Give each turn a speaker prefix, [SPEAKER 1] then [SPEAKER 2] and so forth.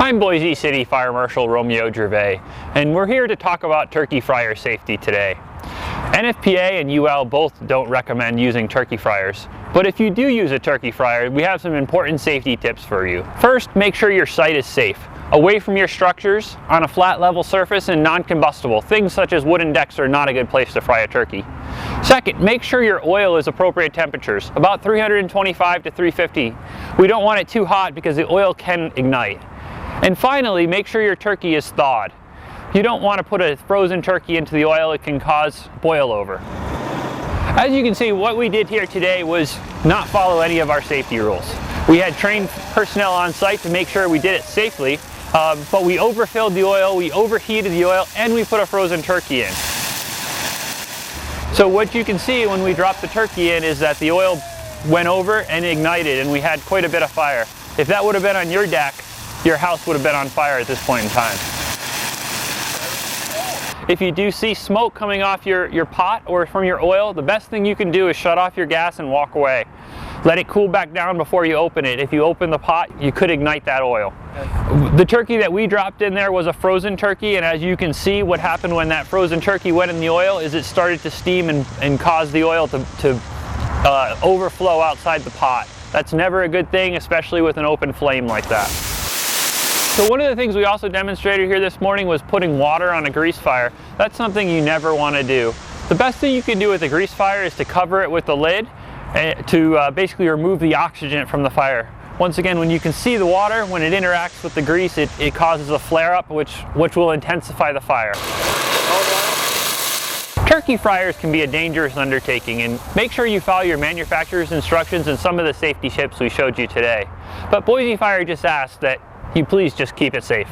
[SPEAKER 1] I'm Boise City Fire Marshal Romeo Gervais, and we're here to talk about turkey fryer safety today. NFPA and UL both don't recommend using turkey fryers, but if you do use a turkey fryer, we have some important safety tips for you. First, make sure your site is safe, away from your structures, on a flat level surface, and non-combustible. Things such as wooden decks are not a good place to fry a turkey. Second, make sure your oil is appropriate temperatures, about 325 to 350. We don't want it too hot because the oil can ignite. And finally, make sure your turkey is thawed. You don't want to put a frozen turkey into the oil, it can cause boil over. As you can see, what we did here today was not follow any of our safety rules. We had trained personnel on site to make sure we did it safely, but we overfilled the oil, we overheated the oil, and we put a frozen turkey in. So what you can see when we dropped the turkey in is that the oil went over and ignited, and we had quite a bit of fire. If that would have been on your deck, your house would have been on fire at this point in time. If you do see smoke coming off your pot or from your oil, the best thing you can do is shut off your gas and walk away. Let it cool back down before you open it. If you open the pot, you could ignite that oil. The turkey that we dropped in there was a frozen turkey, and as you can see, what happened when that frozen turkey went in the oil is it started to steam and cause the oil to overflow outside the pot. That's never a good thing, especially with an open flame like that. So one of the things we also demonstrated here this morning was putting water on a grease fire. That's something you never want to do. The best thing you can do with a grease fire is to cover it with the lid to basically remove the oxygen from the fire. Once again, when you can see the water, when it interacts with the grease, it causes a flare-up which will intensify the fire. Turkey fryers can be a dangerous undertaking, and make sure you follow your manufacturer's instructions and some of the safety tips we showed you today. But Boise Fire just asked that you please just keep it safe.